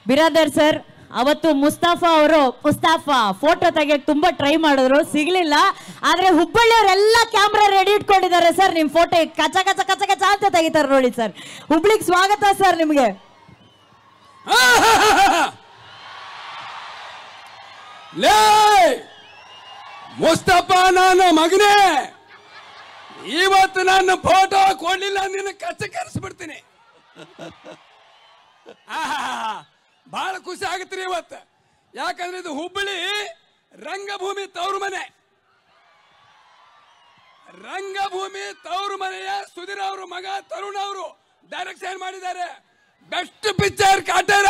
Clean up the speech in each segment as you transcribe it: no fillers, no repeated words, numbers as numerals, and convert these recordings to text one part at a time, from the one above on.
Biradar sir, ಅವತ್ತು Mustafa photo ತೆಗಿಯಕ್ಕೆ ತುಂಬಾ try ಮಾಡಿದ್ರು, ಸಿಗ್ಲಿಲ್ಲ. ಆದ್ರೆ ಹುಬ್ಬಳ್ಳಿಯವರೆಲ್ಲ ಕ್ಯಾಮ್ರಾ ರೆಡಿ ಇಟ್ಕೊಂಡಿದ್ದಾರೆ ಸರ್. ನಿಮ್ ಫೋಟೋ ಕಚ ಕಚ ಕಚ ಕಚ ಅಂತ ತೆಗಿತಾರೆ ನೋಡಿ ಸರ್. ಹುಬ್ಳಿಗೆ ಸ್ವಾಗತ ಸರ್ ನಿಮ್ಗೆ. ಮುಸ್ತಫಾ ನನ್ನ ಮಗನೇ, ಇವತ್ತು ನನ್ನ ಫೋಟೋ ಕೊಡ್ಲಿಲ್ಲ ನಿನ್ನ ಕಚ್ಚ ಕರೆಸ್ಬಿಡ್ತೀನಿ. ಬಹಳ ಖುಷಿ ಆಗುತ್ತೆ ಇವತ್ತು. ಯಾಕಂದ್ರೆ ಇದು ಹುಬ್ಬಳ್ಳಿ ರಂಗಭೂಮಿ ತವರು ಮನೆ. ರಂಗಭೂಮಿ ತವರು ಮನೆಯ ಸುಧೀರ್ ಅವರು ಮಗ ತರುಣ್ ಅವರು ಡೈರೆಕ್ಷನ್ ಮಾಡಿದ್ದಾರೆ. ಬೆಸ್ಟ್ ಪಿಕ್ಚರ್ ಕಾಟೇರ,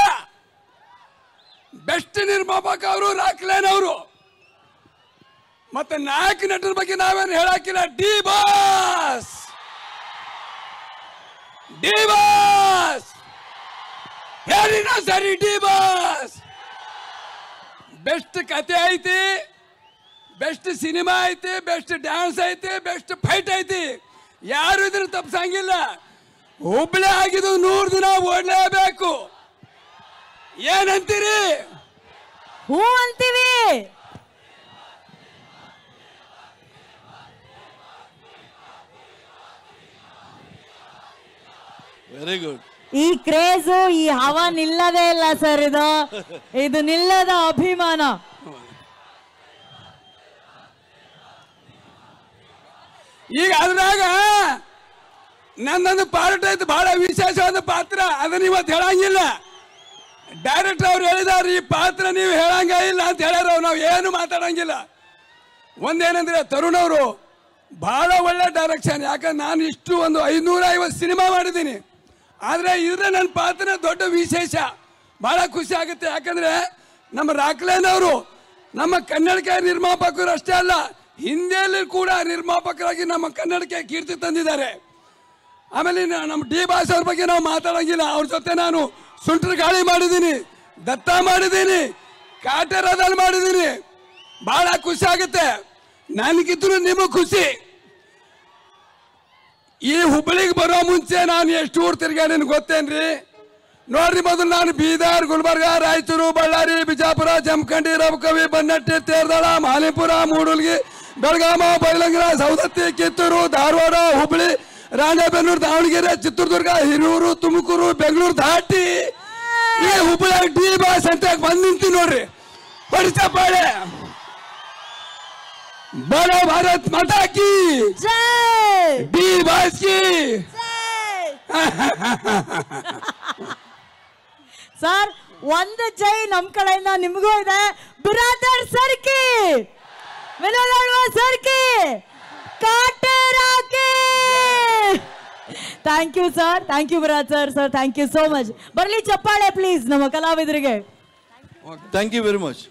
ಬೆಸ್ಟ್ ನಿರ್ಮಾಪಕ ಅವರು ರಾಕ್ಲೇನ್ ಅವರು. ಮತ್ತೆ ನಾಯಕ ನಟರ ಬಗ್ಗೆ ನಾವೇನು ಹೇಳಕ್ಕಿಲ್ಲ. ಡಿ ಬಾಸ್ ಹೇಳಿನ ಸರಿ. ಡಿ ಬಾಸ್ ಬೆಸ್ಟ್ ಕತೆ ಐತಿ, ಬೆಸ್ಟ್ ಸಿನಿಮಾ ಐತಿ, ಬೆಸ್ಟ್ ಡ್ಯಾನ್ಸ್ ಐತಿ, ಬೆಸ್ಟ್ ಫೈಟ್ ಐತಿ. ಯಾರು ಇದನ್ನು ತಪ್ಪಿಸಂಗಿಲ್ಲ. ಹುಬ್ಬಳ್ಳಿ ಆಗಿದ್ದು 100 ದಿನ ಓಡಲೇಬೇಕು. ಏನಂತೀರಿ? ಹೂ ಅಂತೀವಿ. Very good. ಈ ಕ್ರೇಜ್, ಈ ಹವಾ ನಿಲ್ಲದೇ ಇಲ್ಲ ಸರ್. ಇದು ನಿಲ್ಲದ ಅಭಿಮಾನ. ಈಗ ಅದ್ರಾಗ ನನ್ನೊಂದು ಪಾರ್ಟ್ ಐತೆ, ಬಹಳ ವಿಶೇಷವಾದ ಪಾತ್ರ. ಅದನ್ನ ಇವತ್ತು ಹೇಳಂಗಿಲ್ಲ. ಡೈರೆಕ್ಟರ್ ಅವ್ರು ಹೇಳಿದಾರೆ ಈ ಪಾತ್ರ ನೀವು ಹೇಳಂಗ ಇಲ್ಲ ಅಂತ ಹೇಳ್ಯಾರ. ನಾವು ಏನು ಮಾತಾಡಂಗಿಲ್ಲ. ಒಂದೇನಂದ್ರೆ ತರುಣ್ ಅವರು ಬಹಳ ಒಳ್ಳೆ ಡೈರೆಕ್ಷನ್. ಯಾಕಂದ್ರೆ ನಾನು ಇಷ್ಟು ಒಂದು 550 ಸಿನಿಮಾ ಮಾಡಿದ್ದೀನಿ. ಆದರೆ ಇದ್ರೆ ನನ್ನ ಪಾತ್ರ ದೊಡ್ಡ ವಿಶೇಷ. ಬಹಳ ಖುಷಿ ಆಗುತ್ತೆ. ಯಾಕಂದ್ರೆ ನಮ್ಮ ರಾಕ್ಲೇನ್ ಅವರು ನಮ್ಮ ಕನ್ನಡಕ್ಕೆ ನಿರ್ಮಾಪಕರು ಅಷ್ಟೇ ಅಲ್ಲ, ಹಿಂದಿಯಲ್ಲಿ ಕೂಡ ನಿರ್ಮಾಪಕರಾಗಿ ನಮ್ಮ ಕನ್ನಡಕ್ಕೆ ಕೀರ್ತಿ ತಂದಿದ್ದಾರೆ. ಆಮೇಲೆ ನಮ್ಮ ಡಿ ಬಾಸ್ ಅವ್ರ ಬಗ್ಗೆ ನಾವು ಮಾತಾಡಂಗಿಲ್ಲ. ಅವ್ರ ಜೊತೆ ನಾನು ಸುಂಟರ ಗಾಳಿ ಮಾಡಿದ್ದೀನಿ, ದತ್ತ ಮಾಡಿದ್ದೀನಿ, ಕಾಟೇರದಲ್ಲಿ ಮಾಡಿದ್ದೀನಿ. ಬಹಳ ಖುಷಿ ಆಗುತ್ತೆ. ನನಗಿದ್ರು ನಿಮಗೆ ಖುಷಿ. ಈ ಹುಬ್ಬಳ್ಳಿಗೆ ಬರೋ ಮುಂಚೆ ನಾನು ಎಷ್ಟು ಊರು ತಿರ್ಗಾಡೀನಿ ಗೊತ್ತೇನ್ರಿ? ನೋಡ್ರಿ, ಮೊದಲು ನಾನು ಬೀದರ್, ಗುಲ್ಬರ್ಗ, ರಾಯಚೂರು, ಬಳ್ಳಾರಿ, ಬಿಜಾಪುರ, ಜಮಖಂಡಿ, ರಬಕವಿ, ಬನ್ನಟ್ಟಿ, ತೇರದಾಳ, ಮಾಲಿಪುರ, ಮೂಡಲ್ಗಿ, ಬೆಳಗಾಮ, ಬೈಲಂಗರ, ಸೌದತ್ತಿ, ಕಿತ್ತೂರು, ಧಾರವಾಡ, ಹುಬ್ಬಳ್ಳಿ, ರಾಣೆಬೆನ್ನೂರು, ದಾವಣಗೆರೆ, ಚಿತ್ರದುರ್ಗ, ಹಿರಿಯೂರು, ತುಮಕೂರು, ಬೆಂಗಳೂರು ದಾಟಿ ಈ ಹುಬ್ಬಳ್ಳಿ ಡಿ ಬಾಸ್ ಅಂತ ಬಂದ್ ನಿಂತಿ ನೋಡ್ರಿ. ಹೊಡಿಸಪ್ಪಾಳೆ. बोलो भारत माता की जय, डी बास की ಸರ್. ಒಂದು ಜೈ ನಮ್ಮ ಕಡೆಯಿಂದ ನಿಮಗೂ ಇದೆ. ಬ್ರಾದರ್ ಸರ್ಕಿ, ವಿನೋದ ಸರ್ಕಿ, ಕಾಟೇರಾಕಿ. Thank you sir, thank you brother sir, thank you so much. ಬರಲಿ ಚಪ್ಪಾಳೆ ಪ್ಲೀಸ್ ನಮ್ಮ ಕಲಾವಿದರಿಗೆ. Thank you very much.